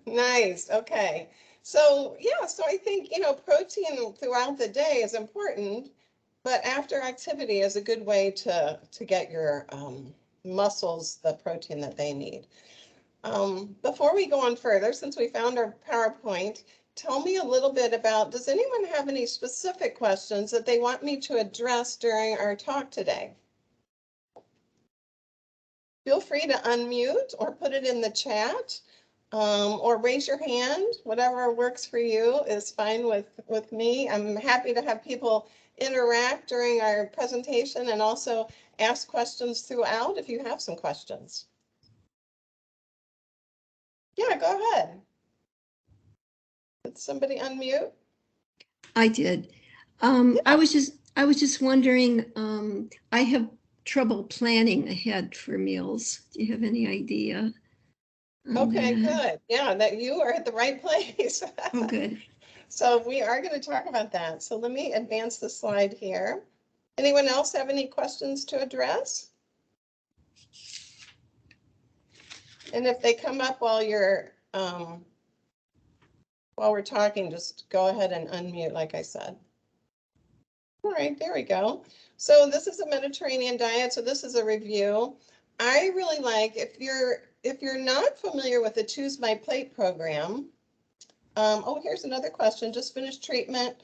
Nice. Okay. So yeah, so I think, protein throughout the day is important, but after activity is a good way to get your muscles the protein that they need. Before we go on further, since we found our PowerPoint, tell me a little bit about, does anyone have any specific questions that they want me to address during our talk today? Feel free to unmute or put it in the chat, or raise your hand. Whatever works for you is fine with me. I'm happy to have people interact during our presentation and also ask questions throughout if you have some questions. Yeah, go ahead. Did somebody unmute? I did. I was just wondering, I have trouble planning ahead for meals. Do you have any idea? Okay, good. Yeah, that you are at the right place. Oh, good. So we are going to talk about that. So let me advance the slide here. Anyone else have any questions to address? And if they come up while we're talking, just go ahead and unmute, like I said. All right, there we go. So this is a Mediterranean diet. So this is a review. I really like, if you're not familiar with the Choose My Plate program. Oh, here's another question. Just finished treatment,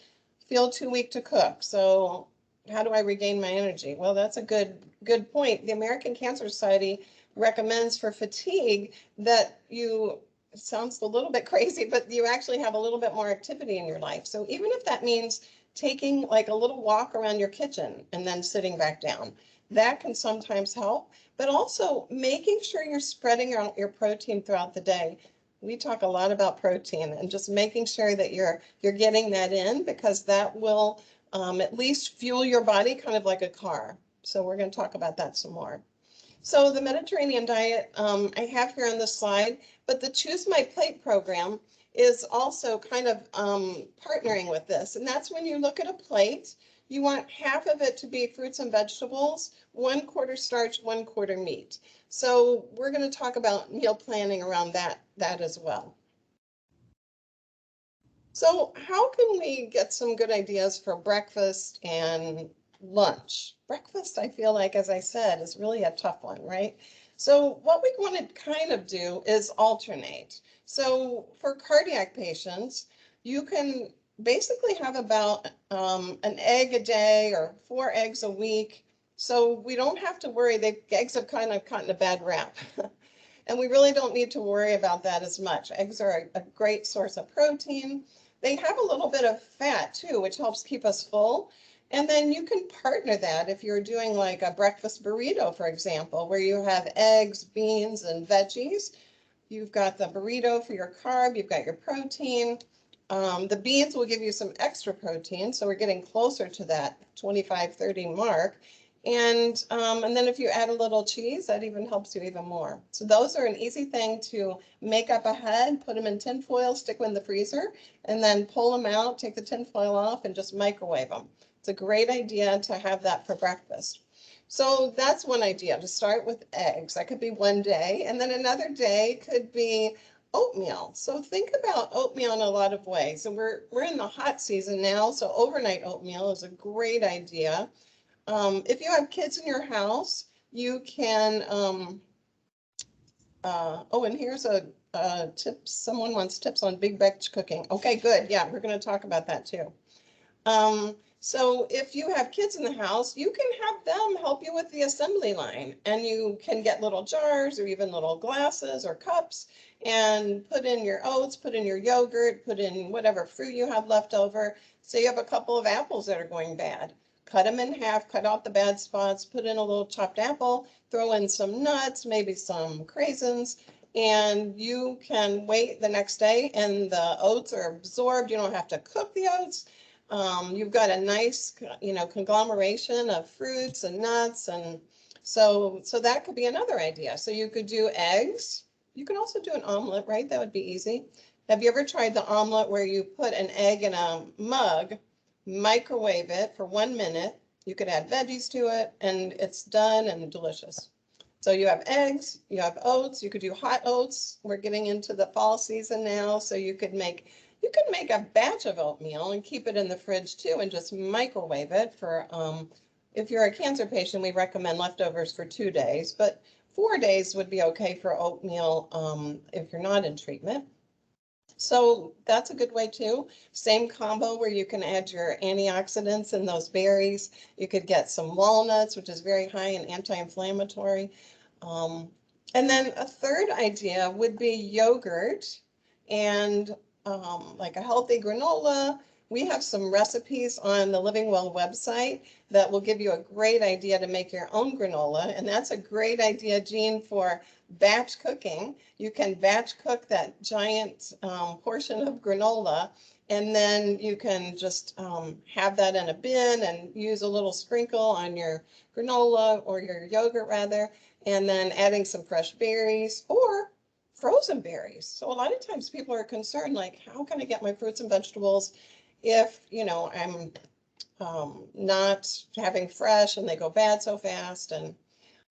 feel too weak to cook. So how do I regain my energy? Well, that's a good point. The American Cancer Society recommends for fatigue that it sounds a little bit crazy, but you actually have a little bit more activity in your life. So even if that means taking like a little walk around your kitchen and then sitting back down, that can sometimes help, but also making sure you're spreading out your protein throughout the day. We talk a lot about protein and just making sure that you're getting that in, because that will at least fuel your body kind of like a car. So we're going to talk about that some more. So the Mediterranean diet I have here on the slide, but the Choose My Plate program is also kind of partnering with this. And that's when you look at a plate, you want half of it to be fruits and vegetables, 1/4 starch, 1/4 meat. So we're going to talk about meal planning around that as well. So how can we get some good ideas for breakfast and lunch? Breakfast, I feel like, as I said, is really a tough one, right? So what we want to kind of do is alternate. So for cardiac patients, you can basically have about an egg a day or 4 eggs a week. So we don't have to worry. Eggs have kind of gotten a bad rap. And we really don't need to worry about that as much. Eggs are a great source of protein. They have a little bit of fat too, which helps keep us full. And then you can partner that if you're doing like a breakfast burrito, for example, where you have eggs, beans, and veggies. You've got the burrito for your carb, you've got your protein. The beans will give you some extra protein, so we're getting closer to that 25-30 mark. And then if you add a little cheese, that even helps you even more. So those are an easy thing to make up ahead, put them in tin foil, stick them in the freezer, and then pull them out, take the tin foil off, and just microwave them. It's a great idea to have that for breakfast. So that's one idea, to start with eggs. That could be one day. And then another day could be oatmeal. So think about oatmeal in a lot of ways. And we're in the hot season now, so overnight oatmeal is a great idea. If you have kids in your house, you can, oh, and here's a tip. Someone wants tips on big batch cooking. Okay, good. Yeah, we're going to talk about that too. So if you have kids in the house, you can have them help you with the assembly line, and you can get little jars or even little glasses or cups and put in your oats, put in your yogurt, put in whatever fruit you have left over. Say you have a couple of apples that are going bad. Cut them in half, cut out the bad spots, put in a little chopped apple, throw in some nuts, maybe some craisins, and you can wait the next day and the oats are absorbed. You don't have to cook the oats. You've got a nice, conglomeration of fruits and nuts, and so that could be another idea. So you could do eggs. You can also do an omelet, right? That would be easy. Have you ever tried the omelet where you put an egg in a mug, microwave it for 1 minute? You could add veggies to it, and it's done and delicious. So you have eggs, you have oats, you could do hot oats. We're getting into the fall season now, so you could make a batch of oatmeal and keep it in the fridge too and just microwave it for if you're a cancer patient, we recommend leftovers for 2 days, but 4 days would be okay for oatmeal if you're not in treatment. So that's a good way too. Same combo where you can add your antioxidants and those berries. You could get some walnuts, which is very high in anti-inflammatory. Um, and then a third idea would be yogurt and like a healthy granola. We have some recipes on the Living Well website that will give you a great idea to make your own granola. And that's a great idea, Jean, for batch cooking. You can batch cook that giant portion of granola, and then you can just have that in a bin and use a little sprinkle on your granola or your yogurt rather, and then adding some fresh berries or frozen berries. So a lot of times people are concerned, like, how can I get my fruits and vegetables if, I'm not having fresh and they go bad so fast, and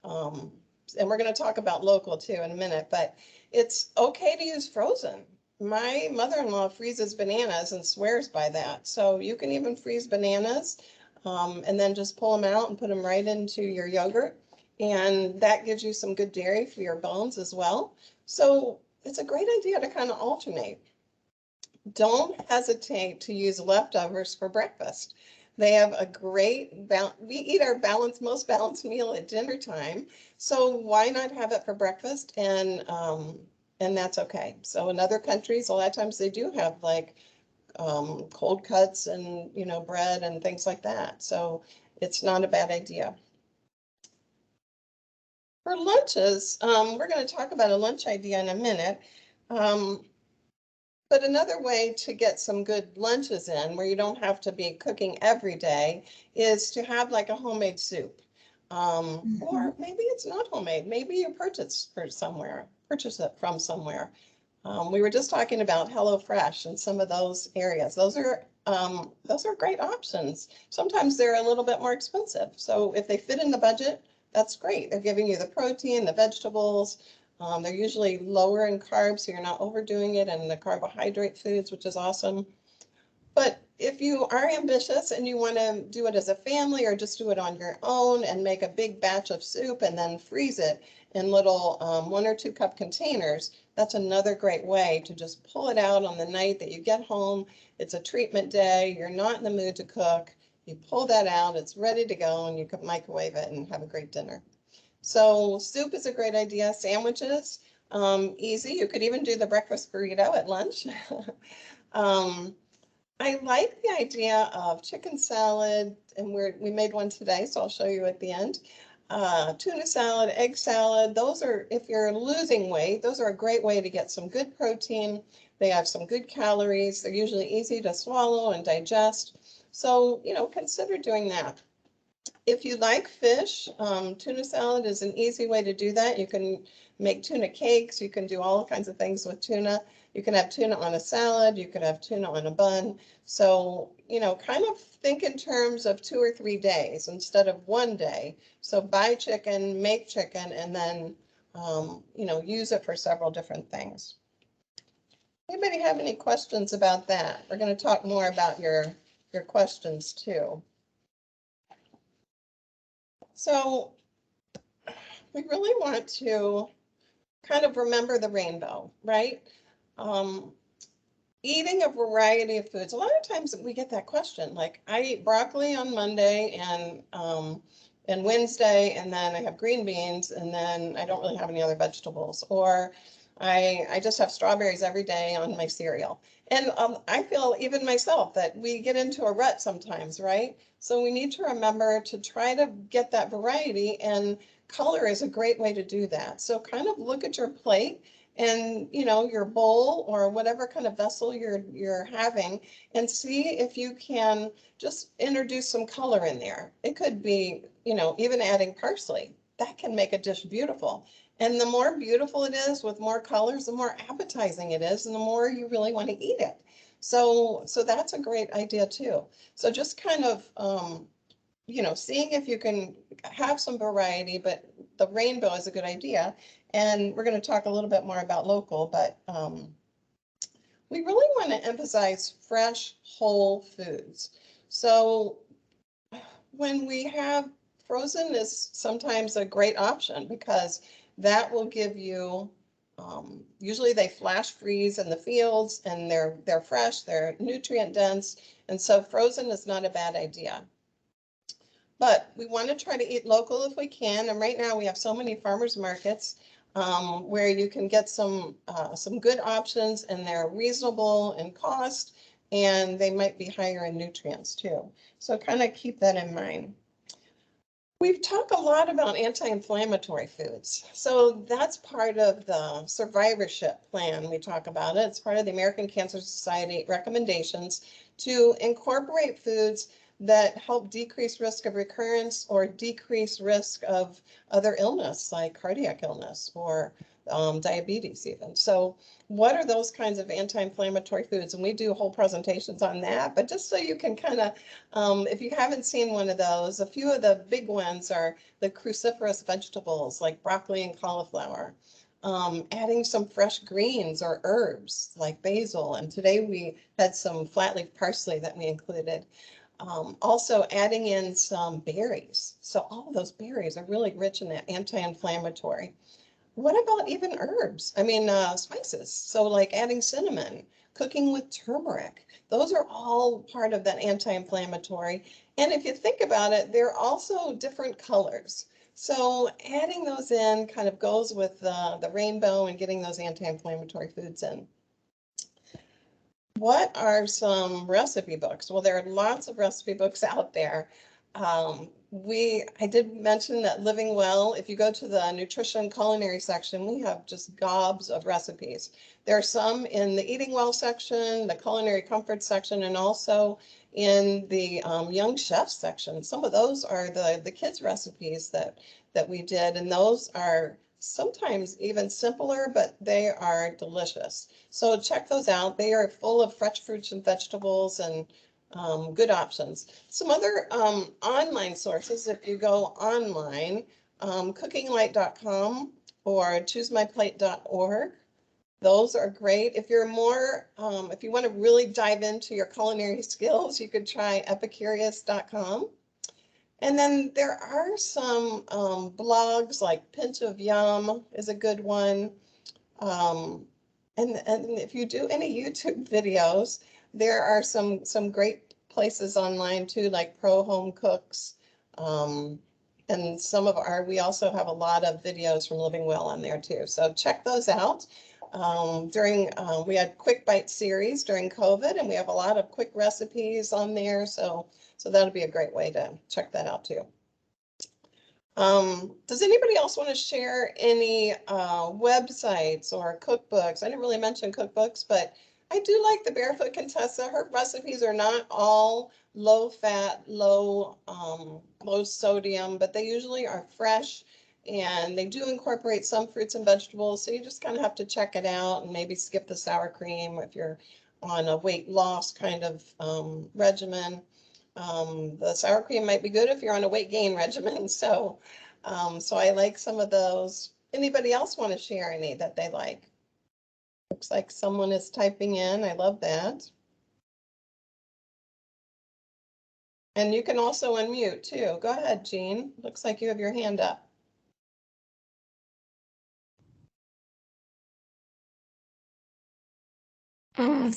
we're going to talk about local too in a minute, but it's okay to use frozen. My mother-in-law freezes bananas and swears by that. So you can even freeze bananas and then just pull them out and put them right into your yogurt. And that gives you some good dairy for your bones as well. So it's a great idea to kind of alternate. Don't hesitate to use leftovers for breakfast. They have a great, we eat our most balanced meal at dinner time. So why not have it for breakfast? And that's okay. So in other countries, a lot of times they do have like cold cuts and, bread and things like that. So it's not a bad idea. For lunches, we're going to talk about a lunch idea in a minute. But another way to get some good lunches in where you don't have to be cooking every day is to have like a homemade soup. Or maybe it's not homemade. Maybe you purchase it from somewhere. We were just talking about HelloFresh and some of those areas. Those are great options. Sometimes they're a little bit more expensive. So if they fit in the budget, that's great. They're giving you the protein, the vegetables. They're usually lower in carbs, so you're not overdoing it, and the carbohydrate foods, which is awesome. But if you are ambitious and you want to do it as a family or just do it on your own and make a big batch of soup and then freeze it in little 1 or 2 cup containers, that's another great way to just pull it out on the night that you get home. It's a treatment day. You're not in the mood to cook. You pull that out, it's ready to go, and you can microwave it and have a great dinner. So soup is a great idea. Sandwiches, easy. You could even do the breakfast burrito at lunch. I like the idea of chicken salad, and we made one today, so I'll show you at the end. Tuna salad, egg salad, those are, if you're losing weight, those are a great way to get some good protein. They have some good calories. They're usually easy to swallow and digest. So, consider doing that. If you like fish, tuna salad is an easy way to do that. You can make tuna cakes. You can do all kinds of things with tuna. You can have tuna on a salad. You could have tuna on a bun. So, kind of think in terms of 2 or 3 days instead of 1 day. So buy chicken, make chicken, and then, use it for several different things. Anybody have any questions about that? We're going to talk more about your questions too. So we really want to kind of remember the rainbow, right? Eating a variety of foods. A lot of times we get that question, like I eat broccoli on Monday and Wednesday, and then I have green beans, and then I don't really have any other vegetables. Or I just have strawberries every day on my cereal. And I feel even myself that we get into a rut sometimes, right? So we need to remember to try to get that variety, and color is a great way to do that. So kind of look at your plate and your bowl or whatever kind of vessel you're having, and see if you can just introduce some color in there. It could be, even adding parsley. That can make a dish beautiful. And the more beautiful it is with more colors, the more appetizing it is, and the more you really want to eat it. So that's a great idea too. So just kind of, seeing if you can have some variety, but the rainbow is a good idea. And we're going to talk a little bit more about local, but we really want to emphasize fresh, whole foods. So when we have frozen is sometimes a great option because that will give you, usually they flash freeze in the fields and they're fresh, they're nutrient dense. And so frozen is not a bad idea. But we want to try to eat local if we can. And right now we have so many farmers markets where you can get some good options and they're reasonable in cost and they might be higher in nutrients too. So kind of keep that in mind. We've talked a lot about anti-inflammatory foods. So that's part of the survivorship plan. We talk about it. It's part of the American Cancer Society recommendations to incorporate foods that help decrease risk of recurrence or decrease risk of other illness like cardiac illness or diabetes even. So what are those kinds of anti-inflammatory foods? And we do whole presentations on that, but just so you can kind of, if you haven't seen one of those, a few of the big ones are the cruciferous vegetables like broccoli and cauliflower. Adding some fresh greens or herbs like basil. And today we had some flat leaf parsley that we included. Also adding in some berries. So all of those berries are really rich in that anti-inflammatory. What about even herbs? I mean, spices. So like adding cinnamon, cooking with turmeric. Those are all part of that anti-inflammatory. And if you think about it, they're also different colors. So adding those in kind of goes with the rainbow and getting those anti-inflammatory foods in. What are some recipe books? Well, there are lots of recipe books out there. I did mention that Living Well, if you go to the nutrition culinary section, we have just gobs of recipes. There are some in the Eating Well section, the culinary comfort section, and also in the young chef section. Some of those are the kids' recipes that we did, and those are sometimes even simpler, but they are delicious. So check those out. They are full of fresh fruits and vegetables and good options. Some other online sources, if you go online, cookinglight.com or choosemyplate.org. Those are great. If you're more, if you want to really dive into your culinary skills, you could try epicurious.com. And then there are some blogs like Pinch of Yum is a good one. And if you do any YouTube videos, there are some great places online too, like Pro Home Cooks. And we also have a lot of videos from Living Well on there too. So check those out. We had Quick Bite series during COVID, and we have a lot of quick recipes on there. So that'll be a great way to check that out too. Does anybody else want to share any websites or cookbooks? I didn't really mention cookbooks, but I do like the Barefoot Contessa. Her recipes are not all low fat, low sodium, but they usually are fresh and they do incorporate some fruits and vegetables. So you just kind of have to check it out and maybe skip the sour cream if you're on a weight loss kind of regimen. The sour cream might be good if you're on a weight gain regimen. So I like some of those. Anybody else want to share any that they like? Looks like someone is typing in. I love that. And you can also unmute too. Go ahead, Jean. Looks like you have your hand up.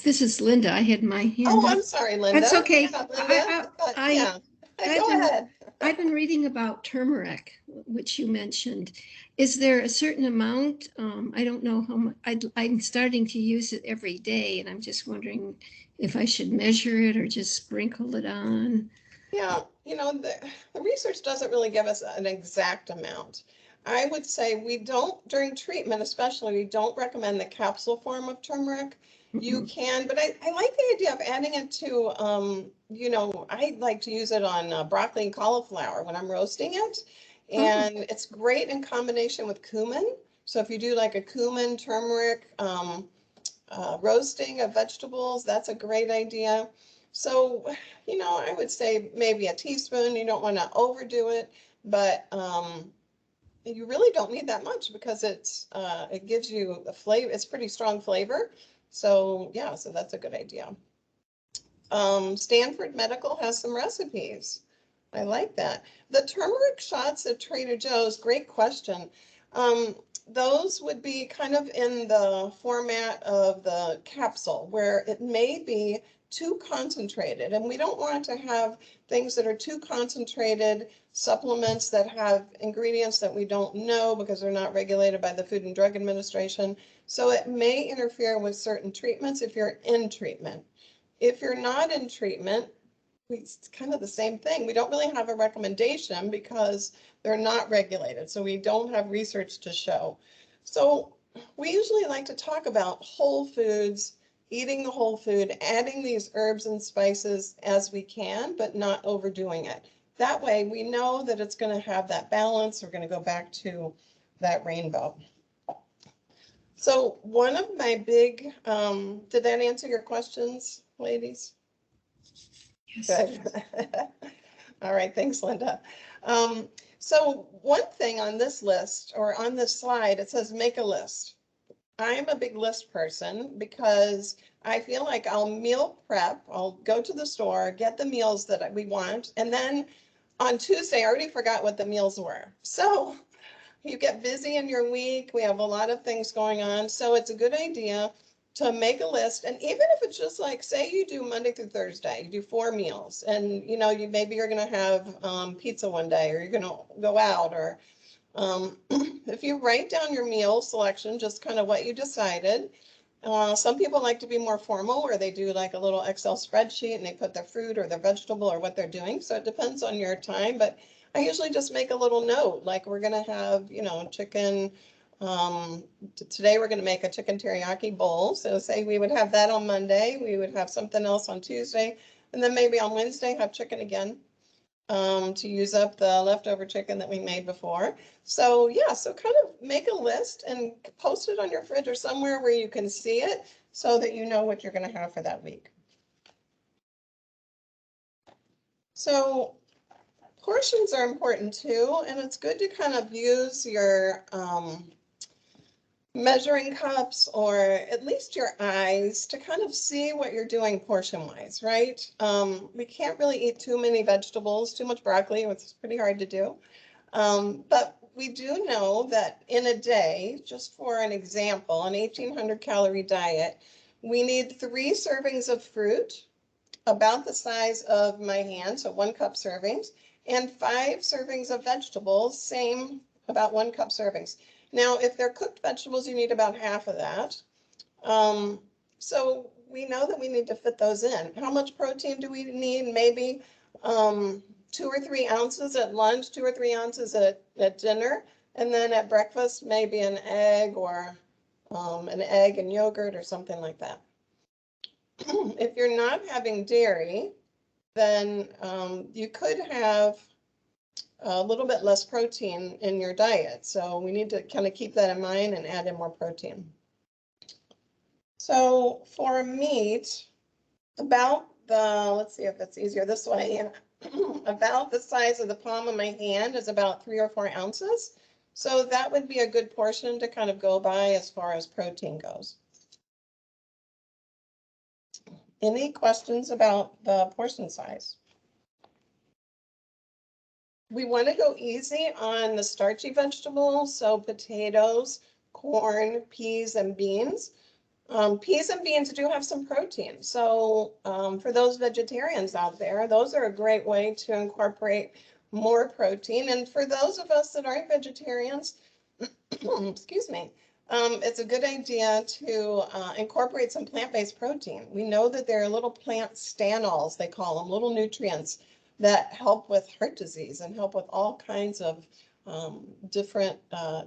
This is Linda. I had my hand Oh, up. I'm sorry, Linda. That's okay. Yeah, Linda. Yeah. Go ahead. I've been reading about turmeric, which you mentioned. Is there a certain amount? I don't know how much. I'm starting to use it every day, and I'm just wondering if I should measure it or just sprinkle it on. Yeah, the research doesn't really give us an exact amount. I would say during treatment especially, we don't recommend the capsule form of turmeric. You can, but I like the idea of adding it to, I like to use it on broccoli and cauliflower when I'm roasting it. And it's great in combination with cumin. So if you do like a cumin turmeric roasting of vegetables, that's a great idea. So, I would say maybe a teaspoon. You don't want to overdo it, but you really don't need that much because it gives you a flavor, it's pretty strong flavor. So yeah, so that's a good idea. Stanford Medical has some recipes. I like that. The turmeric shots at Trader Joe's, great question. Um, those would be kind of in the format of the capsule where it may be too concentrated, and we don't want to have things that are too concentrated, supplements that have ingredients that we don't know because they're not regulated by the Food and Drug Administration. So it may interfere with certain treatments if you're in treatment. If you're not in treatment, it's kind of the same thing. We don't really have a recommendation because they're not regulated, so we don't have research to show. So we usually like to talk about whole foods, eating the whole food, adding these herbs and spices as we can, but not overdoing it. That way we know that it's going to have that balance. We're going to go back to that rainbow. So one of my big, did that answer your questions, ladies? Yes. Good. All right, thanks, Linda. So one thing on this list or on this slide, it says make a list. I'm a big list person because I feel like I'll meal prep. I'll go to the store, get the meals that we want, and then on Tuesday, I already forgot what the meals were. So you get busy in your week. We have a lot of things going on. So it's a good idea to make a list. And even if it's just like, say you do Monday through Thursday, you do 4 meals and maybe you're going to have pizza one day, or you're going to go out, or if you write down your meal selection, just kind of what you decided. Some people like to be more formal where they do like a little Excel spreadsheet and they put their fruit or their vegetable or what they're doing. So it depends on your time, but I usually just make a little note, like we're gonna have, chicken. Today we're gonna make a chicken teriyaki bowl. So say we would have that on Monday, we would have something else on Tuesday, and then maybe on Wednesday have chicken again, to use up the leftover chicken that we made before. So yeah, so kind of make a list and post it on your fridge or somewhere where you can see it so that you know what you're gonna have for that week. So portions are important too, and it's good to kind of use your measuring cups or at least your eyes to kind of see what you're doing portion wise, right? We can't really eat too many vegetables, too much broccoli, which is pretty hard to do. But we do know that in a day, just for an example, an 1,800 calorie diet, we need 3 servings of fruit, about the size of my hand, so 1 cup servings, and 5 servings of vegetables, same, about 1 cup servings. Now, if they're cooked vegetables, you need about half of that. So we know that we need to fit those in. How much protein do we need? Maybe 2 or 3 ounces at lunch, 2 or 3 ounces at dinner, and then at breakfast, maybe an egg or an egg and yogurt or something like that. If you're not having dairy, then you could have a little bit less protein in your diet. So we need to kind of keep that in mind and add in more protein. So for meat, let's see if it's easier this way, about the size of the palm of my hand is about 3 or 4 ounces. So that would be a good portion to kind of go by as far as protein goes. Any questions about the portion size? We want to go easy on the starchy vegetables, so potatoes, corn, peas, and beans. Peas and beans do have some protein. So for those vegetarians out there, those are a great way to incorporate more protein. And for those of us that aren't vegetarians, excuse me, it's a good idea to incorporate some plant-based protein. We know that there are little plant stanols, they call them, little nutrients that help with heart disease and help with all kinds of different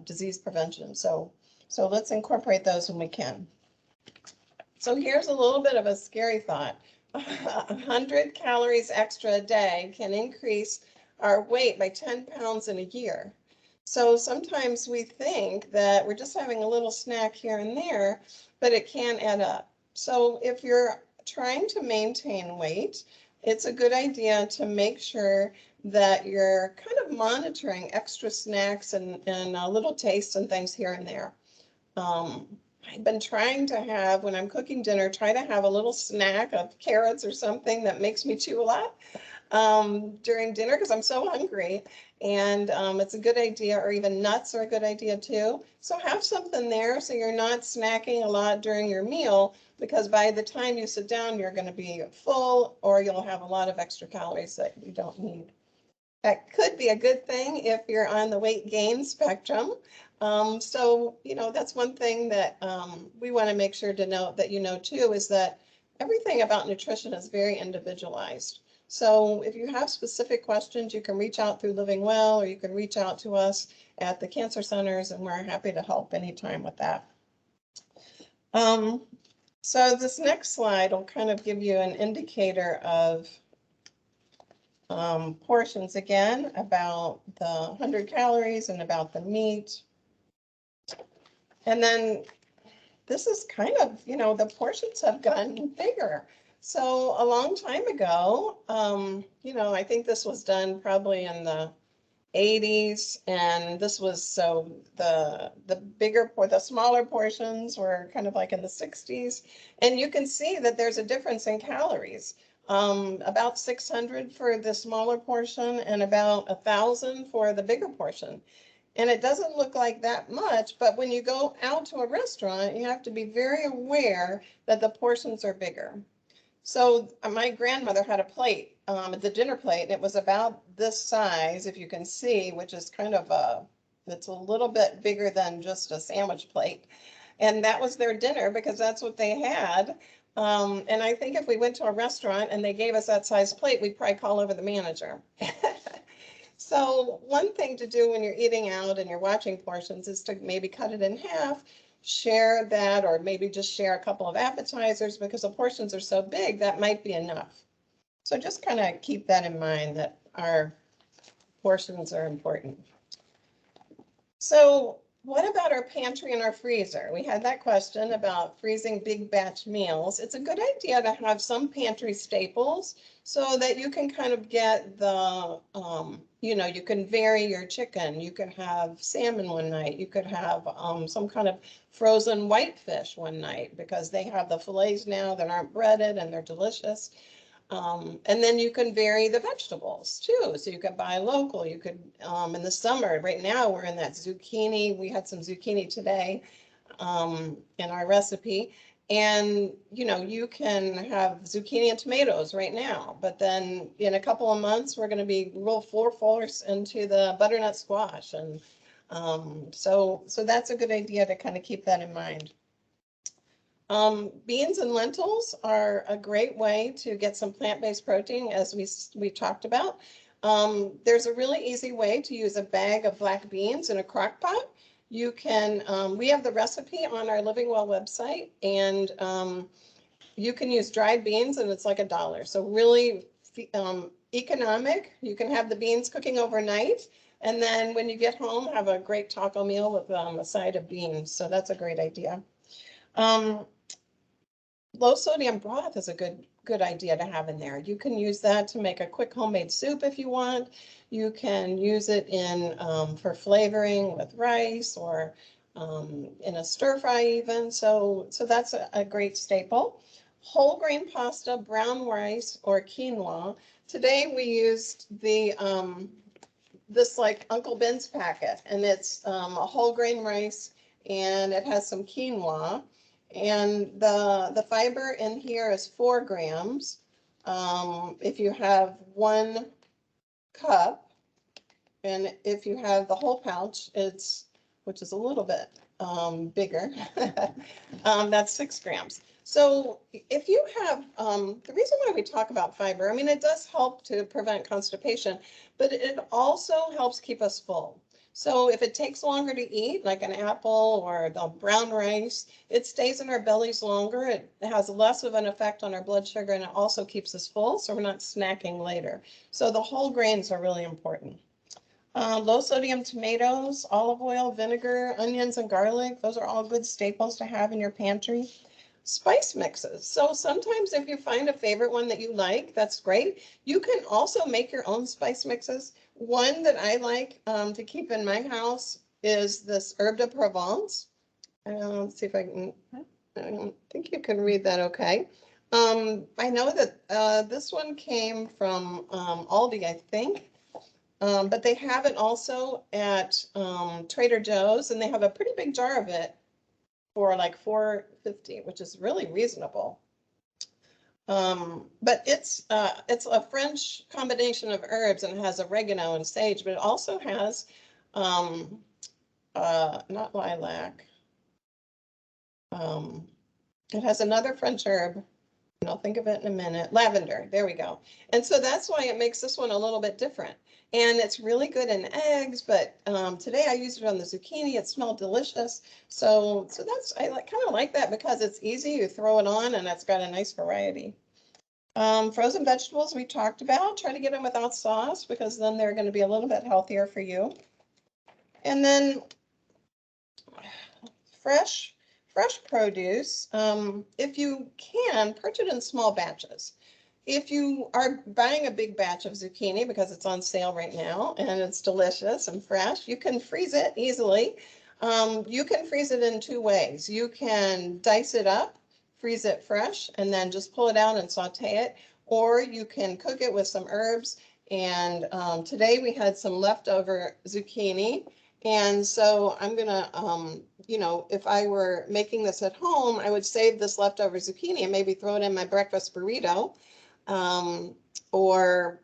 disease prevention. So let's incorporate those when we can. So here's a little bit of a scary thought. 100 calories extra a day can increase our weight by 10 pounds in a year. So sometimes we think that we're just having a little snack here and there, but it can add up. So if you're trying to maintain weight, it's a good idea to make sure that you're kind of monitoring extra snacks and little tastes and things here and there. Um, I've been trying to have, when I'm cooking dinner, try to have a little snack of carrots or something that makes me chew a lot during dinner because I'm so hungry. And it's a good idea, or even nuts are a good idea too. So have something there so you're not snacking a lot during your meal, because by the time you sit down, you're going to be full or you'll have a lot of extra calories that you don't need. That could be a good thing if you're on the weight gain spectrum. So, that's one thing that we want to make sure to know that too, is that everything about nutrition is very individualized. So if you have specific questions, you can reach out through Living Well, or you can reach out to us at the cancer centers, and we're happy to help anytime with that. So this next slide will kind of give you an indicator of portions again, about the 100 calories and about the meat. And then this is kind of, the portions have gotten bigger. So a long time ago, I think this was done probably in the 80s, and this was, so the the smaller portions were kind of like in the 60s, and you can see that there's a difference in calories. About 600 for the smaller portion and about 1,000 for the bigger portion. And it doesn't look like that much, but when you go out to a restaurant, you have to be very aware that the portions are bigger. So my grandmother had a plate, the dinner plate, and it was about this size, if you can see, which is kind of it's a little bit bigger than just a sandwich plate. And that was their dinner because that's what they had. And I think if we went to a restaurant and they gave us that size plate, we'd probably call over the manager. So one thing to do when you're eating out and you're watching portions is to maybe cut it in half, share that, or maybe just share a couple of appetizers, because the portions are so big that might be enough. So just kind of keep that in mind, that our portions are important. So what about our pantry and our freezer? We had that question about freezing big batch meals. It's a good idea to have some pantry staples so that you can kind of get the, you can vary your chicken. You can have salmon one night. You could have some kind of frozen whitefish one night, because they have the fillets now that aren't breaded and they're delicious. And then you can vary the vegetables too. So you could buy local. You could, in the summer, right now we're in that zucchini. We had some zucchini today in our recipe. And, you can have zucchini and tomatoes right now. But then in a couple of months, we're going to be real full force into the butternut squash. And so that's a good idea to kind of keep that in mind. Beans and lentils are a great way to get some plant-based protein, as we talked about. There's a really easy way to use a bag of black beans in a crock pot. You can, we have the recipe on our Living Well website, and you can use dried beans, and it's like $1. So really economic. You can have the beans cooking overnight, and then when you get home, have a great taco meal with a side of beans. So that's a great idea. Low sodium broth is a good idea to have in there. You can use that to make a quick homemade soup if you want. You can use it in for flavoring with rice, or in a stir fry even. So that's a great staple. Whole grain pasta, brown rice, or quinoa. Today we used the this like Uncle Ben's packet, and it's a whole grain rice, and it has some quinoa. And the fiber in here is 4 grams. If you have 1 cup, and if you have the whole pouch, which is a little bit bigger, that's 6 grams. So if you have, the reason why we talk about fiber, I mean, it does help to prevent constipation, but it also helps keep us full. So if it takes longer to eat, like an apple or the brown rice, it stays in our bellies longer. It has less of an effect on our blood sugar, and it also keeps us full, so we're not snacking later. So the whole grains are really important. Low sodium tomatoes, olive oil, vinegar, onions, and garlic. Those are all good staples to have in your pantry. spice mixes. So sometimes if you find a favorite one that you like, that's great. You can also make your own spice mixes. One that I like to keep in my house is this herb de Provence. Let's see if I don't think you can read that okay. I know that this one came from Aldi, I think. But they have it also at Trader Joe's, and they have a pretty big jar of it for like $4.50, which is really reasonable. But it's a French combination of herbs, and it has oregano and sage, but it also has not lilac. It has another French herb, and I'll think of it in a minute. Lavender, there we go. And so that's why it makes this one a little bit different. And it's really good in eggs, but today I used it on the zucchini. It smelled delicious. So that's, I kind of like that because it's easy. You throw it on and it's got a nice variety. Frozen vegetables we talked about. Try to get them without sauce because then they're going to be a little bit healthier for you. And then fresh produce, if you can, purchase it in small batches. If you are buying a big batch of zucchini because it's on sale right now and it's delicious and fresh, you can freeze it easily. You can freeze it in two ways. You can dice it up, freeze it fresh, and then just pull it out and saute it, or you can cook it with some herbs. And today we had some leftover zucchini. And so I'm gonna, you know, if I were making this at home, I would save this leftover zucchini and maybe throw it in my breakfast burrito. Or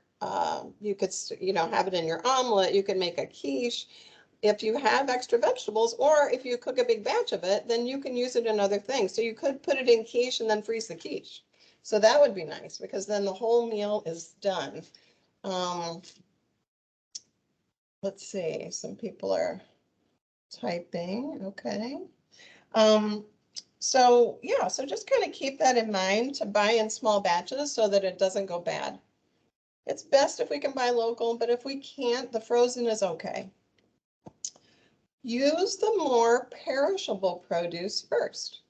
you could, you know, have it in your omelet. You can make a quiche. If you have extra vegetables, or if you cook a big batch of it, then you can use it in other things. So you could put it in quiche and then freeze the quiche. So that would be nice because then the whole meal is done. Let's see, some people are typing, okay. So yeah, so just kind of keep that in mind to buy in small batches so that it doesn't go bad. It's best if we can buy local, but if we can't, the frozen is okay. Use the more perishable produce first.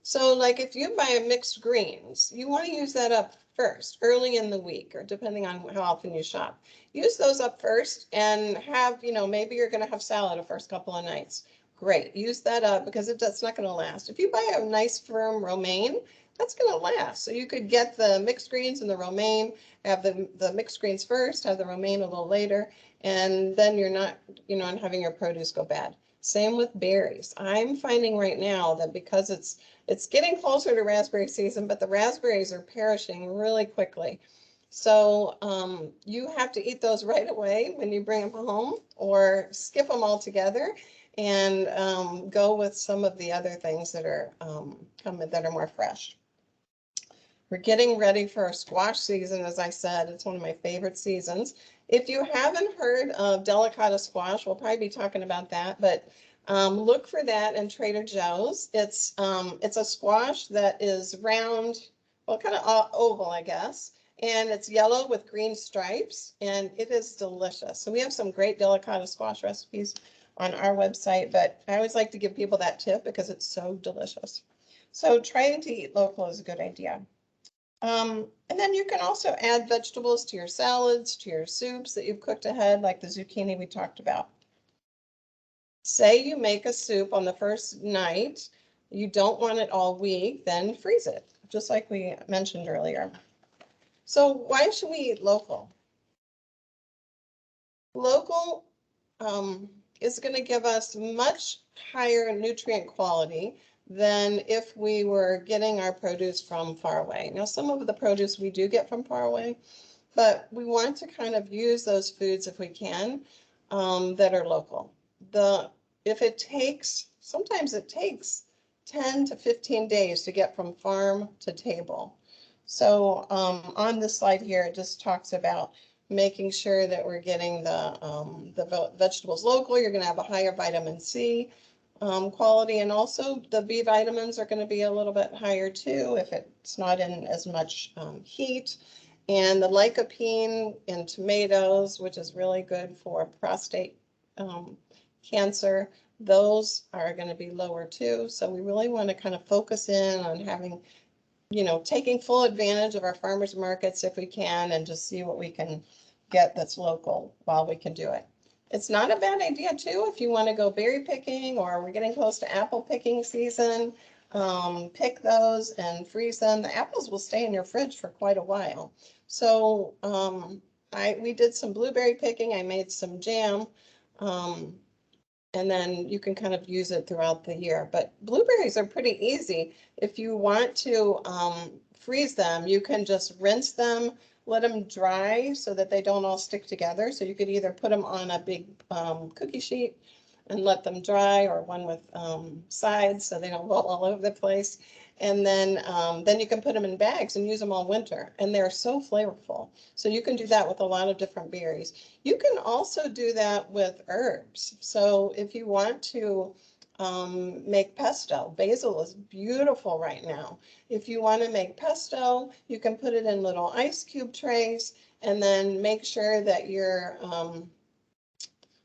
So like if you buy mixed greens, you want to use that up first, early in the week, or depending on how often you shop. Use those up first and have, you know, maybe you're going to have salad the first couple of nights. Great, use that up because that's not going to last. If you buy a nice firm romaine, that's going to last. So you could get the mixed greens and the romaine, have the mixed greens first, have the romaine a little later, and then you're not, you know, having your produce go bad. Same with berries. I'm finding right now that because it's getting closer to raspberry season, but the raspberries are perishing really quickly. So you have to eat those right away when you bring them home, or skip them altogether and go with some of the other things that are coming that are more fresh. We're getting ready for our squash season, as I said. It's one of my favorite seasons. If you haven't heard of delicata squash, we'll probably be talking about that, but look for that in Trader Joe's. It's a squash that is round, well, kind of oval, I guess, and it's yellow with green stripes, and it is delicious. So we have some great delicata squash recipes on our website, but I always like to give people that tip because it's so delicious. So trying to eat local is a good idea. And then you can also add vegetables to your salads, to your soups that you've cooked ahead, like the zucchini we talked about. Say you make a soup on the first night, you don't want it all week, then freeze it, just like we mentioned earlier. So why should we eat local? Local is going to give us much higher nutrient quality than if we were getting our produce from far away. Now, some of the produce we do get from far away, but we want to kind of use those foods if we can that are local. Sometimes it takes 10 to 15 days to get from farm to table. So on this slide here, it just talks about making sure that we're getting the vegetables local. You're going to have a higher vitamin C quality, and also the B vitamins are going to be a little bit higher too if it's not in as much heat. And the lycopene in tomatoes, which is really good for prostate cancer, those are going to be lower too. So we really want to kind of focus in on having, taking full advantage of our farmers markets if we can, and just see what we can get that's local while we can do it. It's not a bad idea too, if you want to go berry picking, or we're getting close to apple picking season, pick those and freeze them. The apples will stay in your fridge for quite a while. So we did some blueberry picking. I made some jam. And then you can kind of use it throughout the year. But blueberries are pretty easy. If you want to freeze them, you can just rinse them, let them dry so that they don't all stick together. So you could either put them on a big cookie sheet and let them dry, or one with sides so they don't roll all over the place. And then you can put them in bags and use them all winter. And they're so flavorful. So you can do that with a lot of different berries. You can also do that with herbs. So if you want to make pesto, basil is beautiful right now. If you want to make pesto, you can put it in little ice cube trays, and then make sure that you're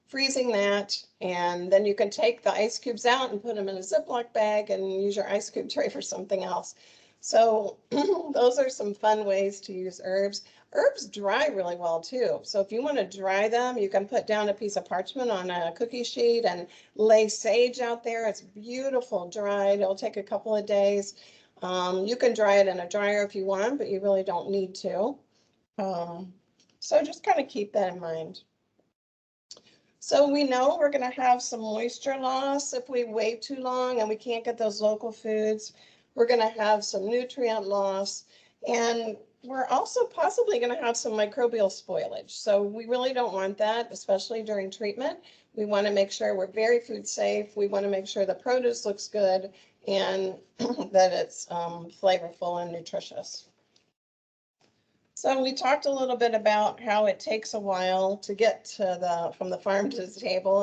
freezing that, and then you can take the ice cubes out and put them in a Ziploc bag and use your ice cube tray for something else. So those are some fun ways to use herbs. Herbs dry really well too. So if you want to dry them, you can put down a piece of parchment on a cookie sheet and lay sage out there. It's beautiful dried. It'll take a couple of days. You can dry it in a dryer if you want, but you really don't need to. So just kind of keep that in mind. So we know we're going to have some moisture loss if we wait too long and we can't get those local foods. We're going to have some nutrient loss, and we're also possibly going to have some microbial spoilage. So we really don't want that, especially during treatment. We want to make sure we're very food safe. We want to make sure the produce looks good and that it's flavorful and nutritious. So we talked a little bit about how it takes a while to get to from the farm to the table,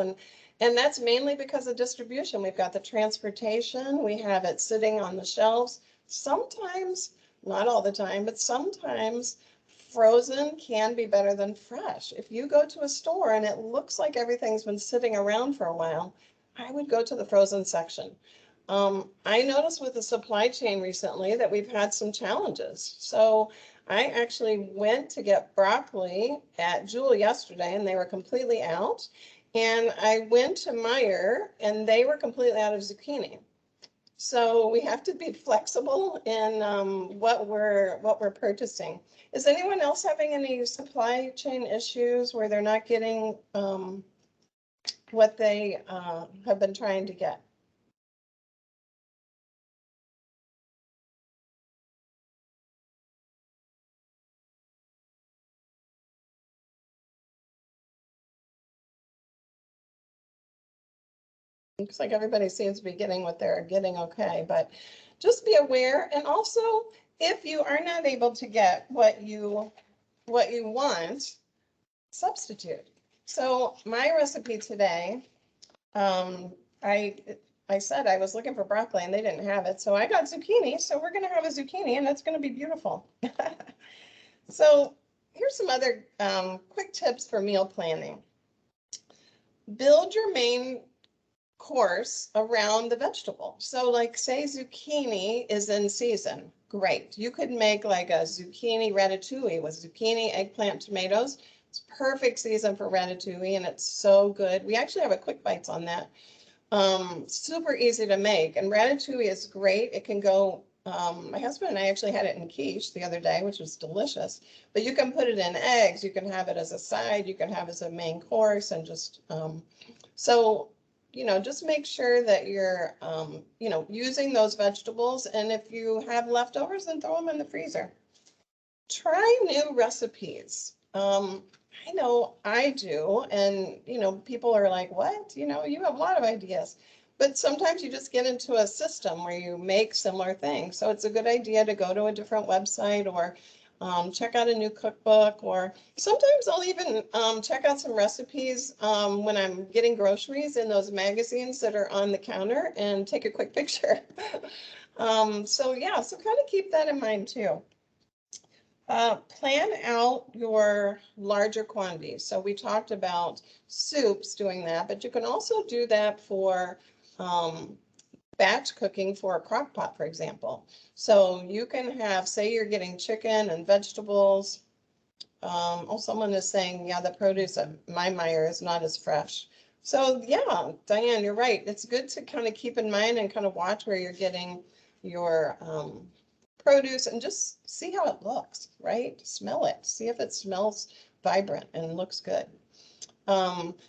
and that's mainly because of distribution. We've got the transportation, we have it sitting on the shelves. Sometimes, not all the time, but sometimes frozen can be better than fresh. If you go to a store and it looks like everything's been sitting around for a while, I would go to the frozen section. I noticed with the supply chain recently that we've had some challenges. So I actually went to get broccoli at Jewel yesterday and they were completely out. And I went to Meijer and they were completely out of zucchini. So we have to be flexible in what we're purchasing. Is anyone else having any supply chain issues where they're not getting what they have been trying to get? Looks like everybody seems to be getting what they're getting okay, but just be aware. And also, if you are not able to get what you want, substitute. So my recipe today, I said I was looking for broccoli and they didn't have it, so I got zucchini. So we're going to have a zucchini, and it's going to be beautiful. So here's some other quick tips for meal planning. Build your main course around the vegetable. So like say zucchini is in season, great. You could make like a zucchini ratatouille with zucchini, eggplant, tomatoes. It's perfect season for ratatouille and it's so good. We actually have a quick bites on that. Super easy to make, and ratatouille is great. It can go, my husband and I actually had it in quiche the other day, which was delicious, but you can put it in eggs. You can have it as a side, you can have it as a main course, and just, so just make sure that you're, using those vegetables. And if you have leftovers, then throw them in the freezer. Try new recipes. I know I do. And, people are like, what? You have a lot of ideas. But sometimes you just get into a system where you make similar things. So it's a good idea to go to a different website, or check out a new cookbook, or sometimes I'll even check out some recipes when I'm getting groceries in those magazines that are on the counter and take a quick picture. So kind of keep that in mind too. Plan out your larger quantities. So we talked about soups doing that, but you can also do that for batch cooking for a crock pot, for example. So you can have, say you're getting chicken and vegetables. Oh, someone is saying, yeah, the produce at my Meyer is not as fresh. So yeah, Diane, you're right. It's good to kind of keep in mind and kind of watch where you're getting your produce and just see how it looks, right? Smell it, see if it smells vibrant and looks good.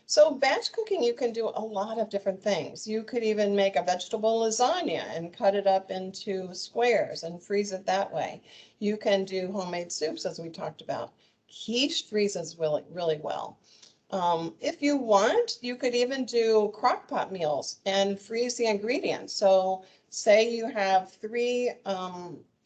So batch cooking, you can do a lot of different things. You could even make a vegetable lasagna and cut it up into squares and freeze it that way. You can do homemade soups, as we talked about. Quiche freezes really, really well. If you want, you could even do crock pot meals and freeze the ingredients. So say you have three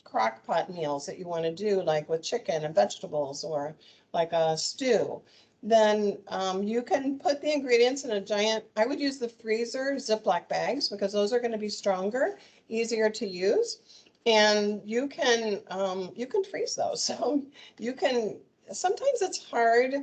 crock pot meals that you want to do, like with chicken and vegetables or like a stew, then you can put the ingredients in a giant, I would use the freezer Ziploc bags because those are going to be stronger, easier to use. And you can freeze those. So you can, sometimes it's hard,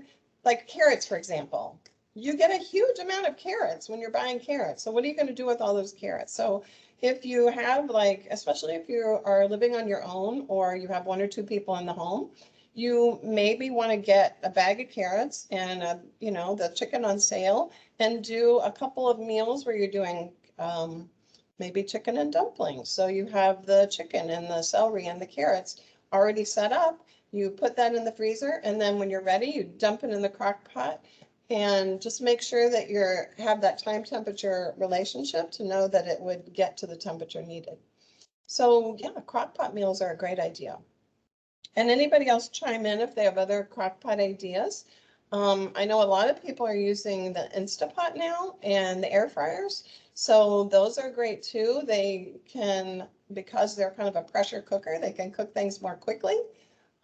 like carrots, for example. You get a huge amount of carrots when you're buying carrots. So what are you going to do with all those carrots? So if you have like, especially if you are living on your own or you have one or two people in the home, you maybe want to get a bag of carrots and the chicken on sale and do a couple of meals where you're doing maybe chicken and dumplings. So you have the chicken and the celery and the carrots already set up. You put that in the freezer, and then when you're ready, you dump it in the crock pot and just make sure that you have that time temperature relationship to know that it would get to the temperature needed. So yeah, crock pot meals are a great idea. And anybody else chime in if they have other crock pot ideas. I know a lot of people are using the Instapot now and the air fryers. So those are great too. They can, because they're kind of a pressure cooker, they can cook things more quickly.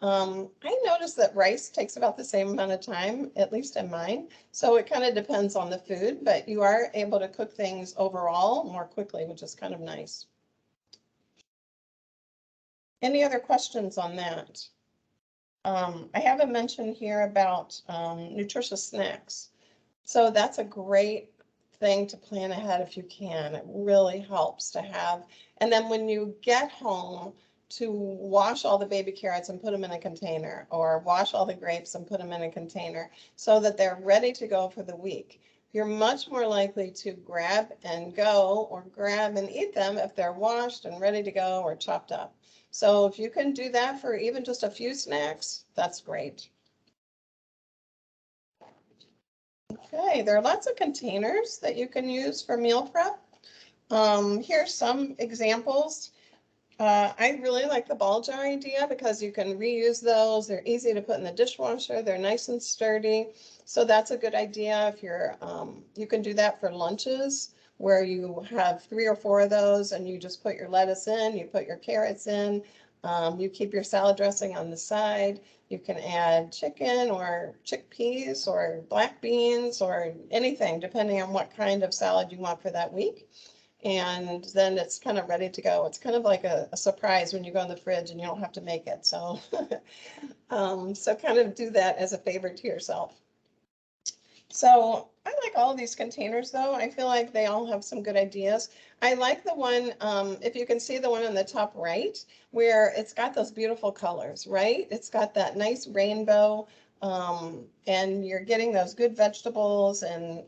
I noticed that rice takes about the same amount of time, at least in mine. So it kind of depends on the food, but you are able to cook things overall more quickly, which is kind of nice. Any other questions on that? I have a mention here about nutritious snacks. So that's a great thing to plan ahead if you can. It really helps to have. And then when you get home, to wash all the baby carrots and put them in a container, or wash all the grapes and put them in a container so that they're ready to go for the week. You're much more likely to grab and go or grab and eat them if they're washed and ready to go or chopped up. So if you can do that for even just a few snacks, that's great. Okay, there are lots of containers that you can use for meal prep. Here's some examples. I really like the ball jar idea because you can reuse those. They're easy to put in the dishwasher. They're nice and sturdy. So that's a good idea if you're, you can do that for lunches where you have 3 or 4 of those and you just put your lettuce in, you put your carrots in, you keep your salad dressing on the side. You can add chicken or chickpeas or black beans or anything, depending on what kind of salad you want for that week. And then it's kind of ready to go. It's kind of like a surprise when you go in the fridge and you don't have to make it. So, so kind of do that as a favor to yourself. So I like all of these containers though. I feel like they all have some good ideas. I like the one, if you can see the one on the top right, where it's got those beautiful colors, right? It's got that nice rainbow, and you're getting those good vegetables and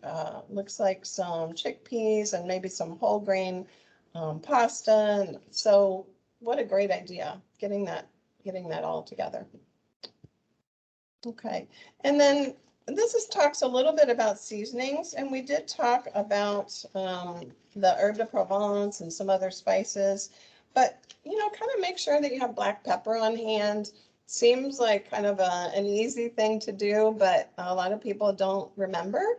looks like some chickpeas and maybe some whole grain pasta. And so what a great idea, getting that all together. Okay, and then talks a little bit about seasonings, and we did talk about the herb de Provence and some other spices, but kind of make sure that you have black pepper on hand. Seems like kind of an easy thing to do, but a lot of people don't remember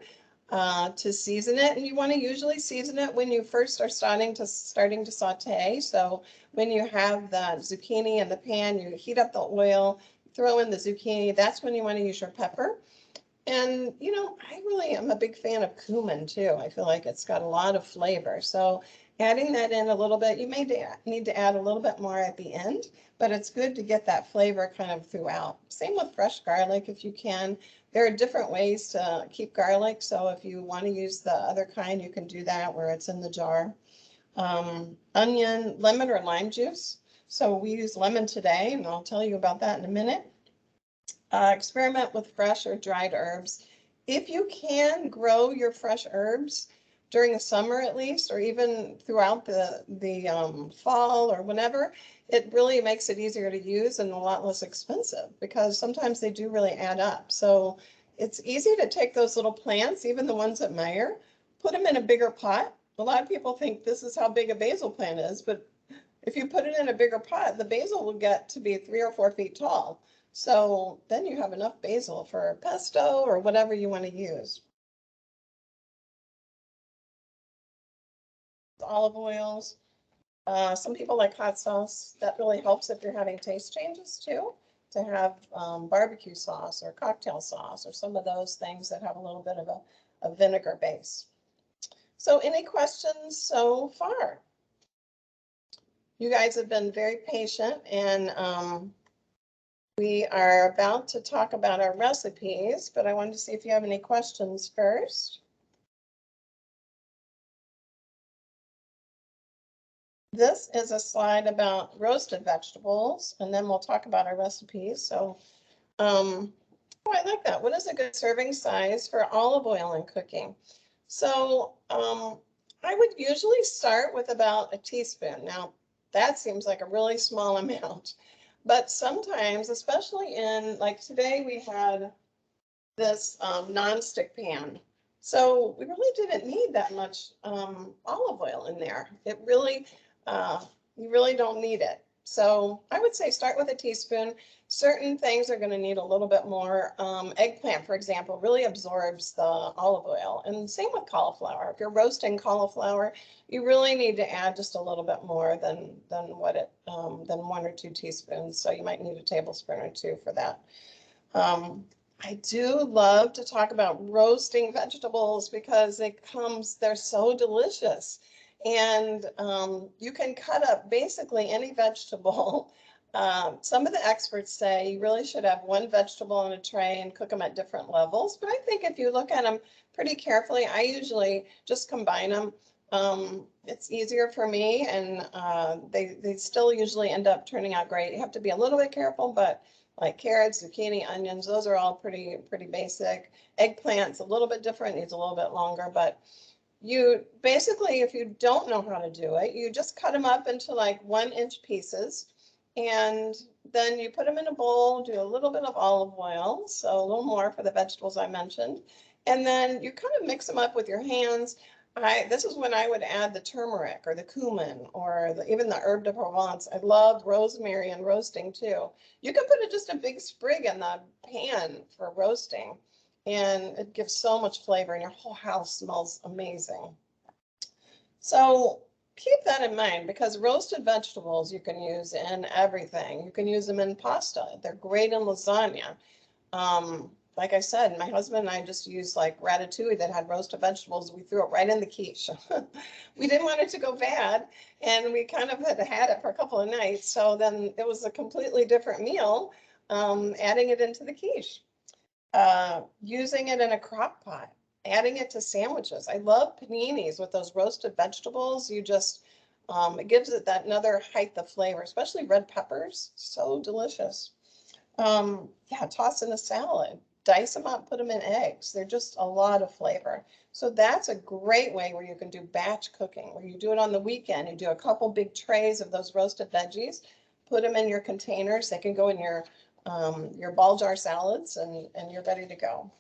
to season it, and you want to usually season it when you first are starting to saute. So when you have the zucchini in the pan, you heat up the oil, throw in the zucchini. That's when you want to use your pepper. And, you know, I really am a big fan of cumin too. I feel like it's got a lot of flavor. So adding that in a little bit, you may need to add a little bit more at the end, but it's good to get that flavor kind of throughout. Same with fresh garlic if you can. There are different ways to keep garlic. So if you want to use the other kind, you can do that where it's in the jar. Onion, lemon or lime juice. So we use lemon today, and I'll tell you about that in a minute. Experiment with fresh or dried herbs. If you can grow your fresh herbs during the summer at least, or even throughout the fall or whenever, it really makes it easier to use and a lot less expensive because sometimes they do really add up. So it's easy to take those little plants, even the ones at Meyer, put them in a bigger pot. A lot of people think this is how big a basil plant is, but if you put it in a bigger pot, the basil will get to be 3 or 4 feet tall. So then you have enough basil for pesto or whatever you want to use. Olive oils. Some people like hot sauce. That really helps if you're having taste changes too, to have barbecue sauce or cocktail sauce or some of those things that have a little bit of a vinegar base. So any questions so far? You guys have been very patient and we are about to talk about our recipes, but I wanted to see if you have any questions first. This is a slide about roasted vegetables, and then we'll talk about our recipes. So, oh, I like that. What is a good serving size for olive oil in cooking? So, I would usually start with about a teaspoon. Now, that seems like a really small amount, but sometimes, especially in like today, we had this non-stick pan. So we really didn't need that much olive oil in there. It really, you really don't need it. So I would say start with a teaspoon. Certain things are going to need a little bit more. Eggplant, for example, really absorbs the olive oil. And same with cauliflower. If you're roasting cauliflower, you really need to add just a little bit more than than 1 or 2 teaspoons. So you might need a tablespoon or 2 for that. I do love to talk about roasting vegetables because they're so delicious. And you can cut up basically any vegetable. Some of the experts say you really should have one vegetable on a tray and cook them at different levels. But I think if you look at them pretty carefully, I usually just combine them. It's easier for me and they still usually end up turning out great. You have to be a little bit careful, but like carrots, zucchini, onions, those are all pretty basic. Eggplant's a little bit different, needs a little bit longer, but you basically, if you don't know how to do it, you just cut them up into like 1-inch pieces. And then you put them in a bowl, do a little bit of olive oil, so a little more for the vegetables I mentioned. And then you kind of mix them up with your hands. This is when I would add the turmeric or the cumin or even the herb de Provence. I love rosemary and roasting too. You can put just a big sprig in the pan for roasting and it gives so much flavor and your whole house smells amazing. So keep that in mind because roasted vegetables you can use in everything. You can use them in pasta. They're great in lasagna. Like I said, my husband and I just used like ratatouille that had roasted vegetables. We threw it right in the quiche. We didn't want it to go bad, and we kind of had it for a couple of nights. So then it was a completely different meal, adding it into the quiche. Using it in a crock pot, adding it to sandwiches. I love paninis with those roasted vegetables. It gives it that another height of flavor, especially red peppers. So delicious. Yeah, toss in a salad, dice them up, put them in eggs. They're just a lot of flavor. So that's a great way where you can do batch cooking, where you do it on the weekend. You do a couple big trays of those roasted veggies, put them in your containers. They can go in your ball jar salads and you're ready to go.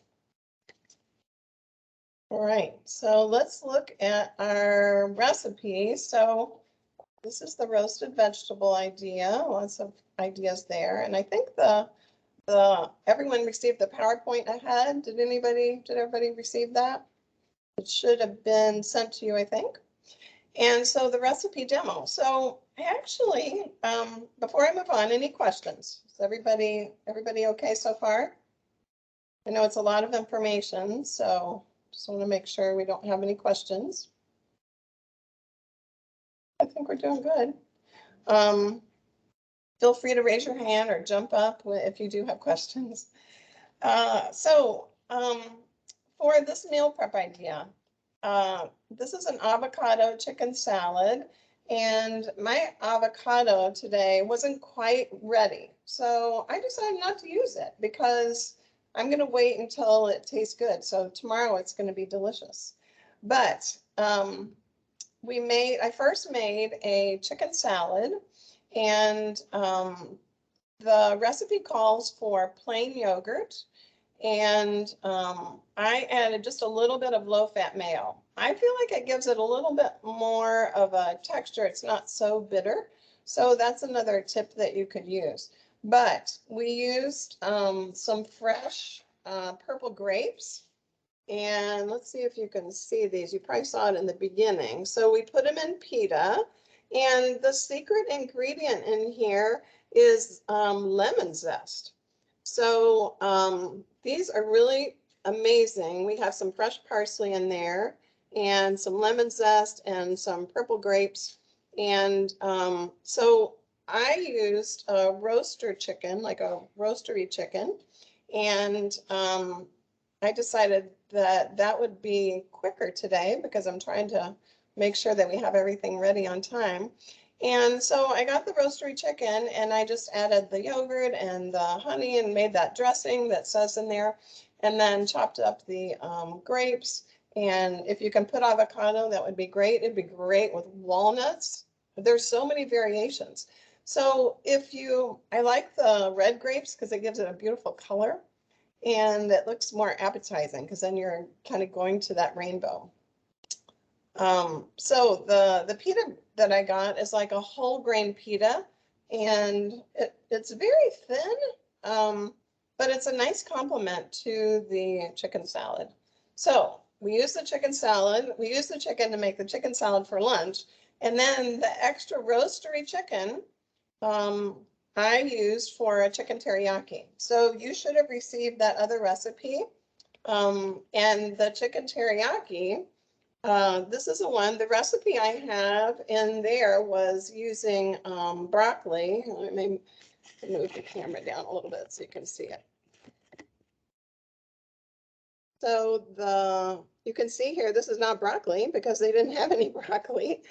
All right, so let's look at our recipe. So this is the roasted vegetable idea, lots of ideas there. And I think everyone received the PowerPoint I had. Did everybody receive that? It should have been sent to you, I think. And so the recipe demo. So I actually, before I move on, any questions? Is everybody okay so far? I know it's a lot of information, so just want to make sure we don't have any questions. I think we're doing good. Feel free to raise your hand or jump up if you do have questions. For this meal prep idea, this is an avocado chicken salad, and my avocado today wasn't quite ready. So I decided not to use it because I'm going to wait until it tastes good. So tomorrow it's going to be delicious. But I first made a chicken salad, and the recipe calls for plain yogurt, and I added just a little bit of low-fat mayo. I feel like it gives it a little bit more of a texture. It's not so bitter. So that's another tip that you could use. But we used some fresh purple grapes. And let's see if you can see these. You probably saw it in the beginning. So we put them in pita. And the secret ingredient in here is lemon zest. So these are really amazing. We have some fresh parsley in there and some lemon zest and some purple grapes. And so I used a roaster chicken, like a roastery chicken. And I decided that that would be quicker today because I'm trying to make sure that we have everything ready on time. And so I got the roastery chicken and I just added the yogurt and the honey and made that dressing that says in there, and then chopped up the grapes. And if you can put avocado, that would be great. It'd be great with walnuts. There's so many variations. So I like the red grapes because it gives it a beautiful color and it looks more appetizing because then you're kind of going to that rainbow. So the pita that I got is like a whole grain pita, and it's very thin, but it's a nice complement to the chicken salad. So we use the chicken salad. We use the chicken to make the chicken salad for lunch, and then the extra roastery chicken I used for a chicken teriyaki. So you should have received that other recipe. And the chicken teriyaki, this is the one. The recipe I have in there was using broccoli. Let me move the camera down a little bit so you can see it. So you can see here, this is not broccoli because they didn't have any broccoli.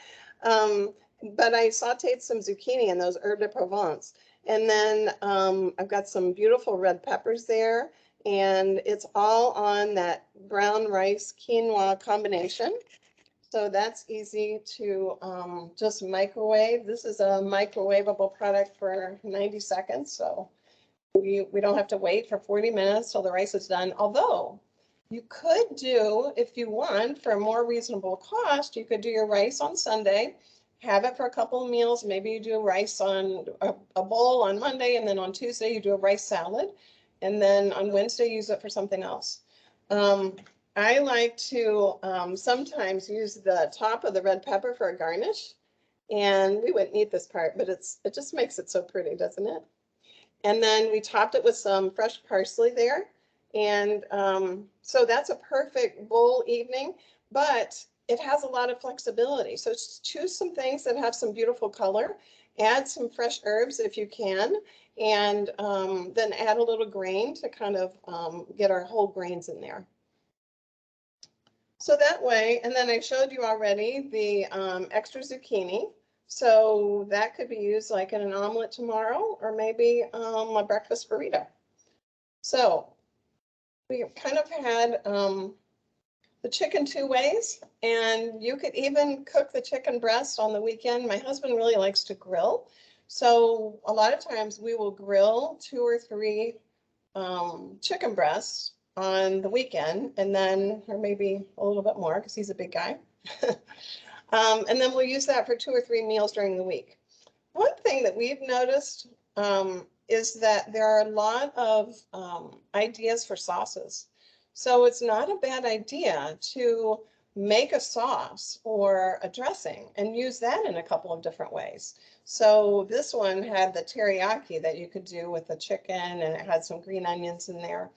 But I sauteed some zucchini and those herbes de Provence. And then I've got some beautiful red peppers there. And it's all on that brown rice quinoa combination. So that's easy to just microwave. This is a microwavable product for 90 seconds. So we don't have to wait for 40 minutes till the rice is done. Although you could do, if you want, for a more reasonable cost, you could do your rice on Sunday, have it for a couple of meals. Maybe you do rice on a bowl on Monday, and then on Tuesday you do a rice salad. And then on Wednesday, use it for something else. I like to sometimes use the top of the red pepper for a garnish. And we wouldn't eat this part, but it just makes it so pretty, doesn't it? And then we topped it with some fresh parsley there. And so that's a perfect bowl evening, but it has a lot of flexibility. So choose some things that have some beautiful color, add some fresh herbs if you can, and then add a little grain to kind of get our whole grains in there. So that way, and then I showed you already the extra zucchini. So that could be used like in an omelet tomorrow, or maybe a breakfast burrito. So we kind of had the chicken two ways, and you could even cook the chicken breast on the weekend. My husband really likes to grill. So a lot of times we will grill 2 or 3 chicken breasts on the weekend, and then, or maybe a little bit more because he's a big guy. And then we'll use that for 2 or 3 meals during the week. One thing that we've noticed is that there are a lot of ideas for sauces. So it's not a bad idea to make a sauce or a dressing and use that in a couple of different ways. So this one had the teriyaki that you could do with the chicken, and it had some green onions in there.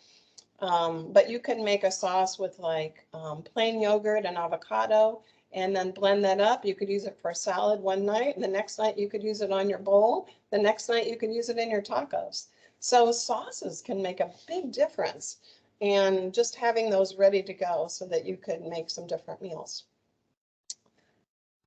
But you can make a sauce with like plain yogurt and avocado and then blend that up. You could use it for a salad one night, and the next night you could use it on your bowl. The next night you could use it in your tacos. So sauces can make a big difference. And just having those ready to go so that you could make some different meals.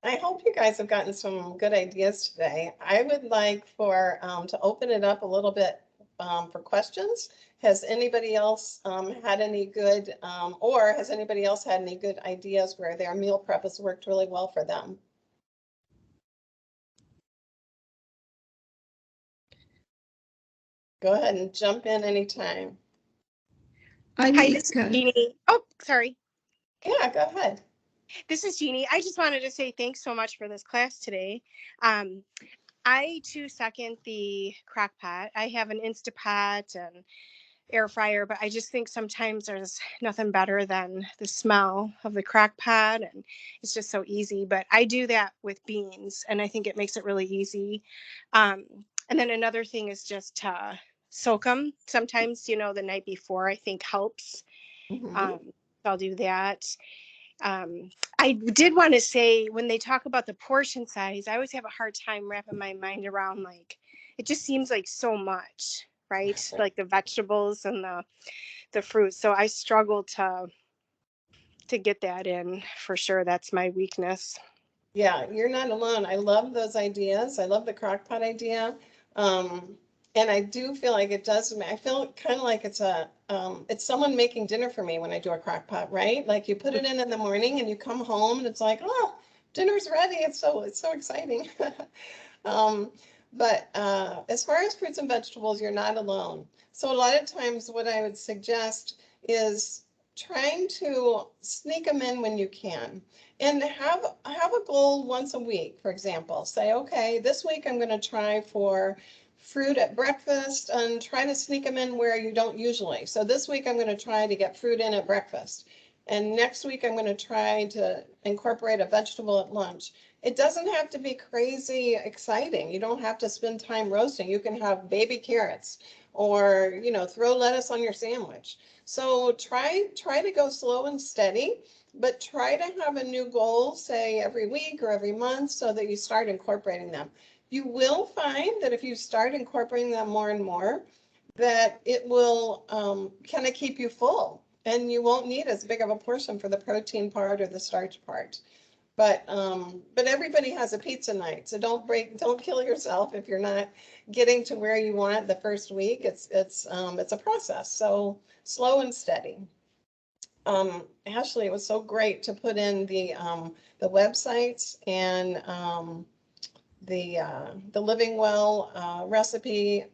I hope you guys have gotten some good ideas today. I would like for to open it up a little bit for questions. Has anybody else had any good, or has anybody else had any good ideas where their meal prep has worked really well for them? Go ahead and jump in anytime. I Hi, make, this is Jeannie. Oh, sorry. Yeah, go ahead. This is Jeannie. I just wanted to say thanks so much for this class today. I too second the crock pot. I have an Instapot and air fryer, but I just think sometimes there's nothing better than the smell of the crock pot, and it's just so easy. But I do that with beans, and I think it makes it really easy. And then another thing is just to soak them. Sometimes, the night before I think helps. Mhm. I'll do that. Um, I did want to say when they talk about the portion size, I always have a hard time wrapping my mind around like it just seems like so much, right? Like the vegetables and the fruit. So I struggle to get that in for sure. That's my weakness. Yeah, you're not alone. I love those ideas. I love the crock pot idea. And I do feel like it does, I feel kind of like it's someone making dinner for me when I do a crock pot, right? Like you put it in the morning and you come home and it's like, oh, dinner's ready. It's so exciting. But as far as fruits and vegetables, you're not alone. So a lot of times what I would suggest is trying to sneak them in when you can and have a goal once a week. For example, say, okay, this week I'm going to try for fruit at breakfast and try to sneak them in where you don't usually. So this week I'm going to try to get fruit in at breakfast. And next week I'm going to try to incorporate a vegetable at lunch. It doesn't have to be crazy exciting. You don't have to spend time roasting. You can have baby carrots or, throw lettuce on your sandwich. So try to go slow and steady, but try to have a new goal, say every week or every month, so that you start incorporating them. You will find that if you start incorporating them more and more, that it will kind of keep you full and you won't need as big of a portion for the protein part or the starch part. But everybody has a pizza night, so don't kill yourself if you're not getting to where you want the first week. It's a process, so slow and steady. Ashley, it was so great to put in the websites and the Living Well recipe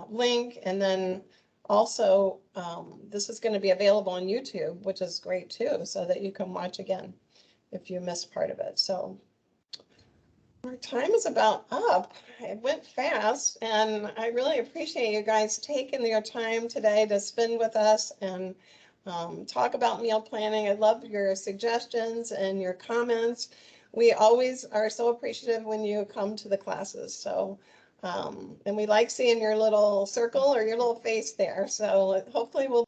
link, and then also this is going to be available on YouTube, which is great too, so that you can watch again if you missed part of it. So our time is about up. It went fast, and I really appreciate you guys taking your time today to spend with us and talk about meal planning. I love your suggestions and your comments. We always are so appreciative when you come to the classes. So, and we like seeing your little circle or your little face there. So hopefully we'll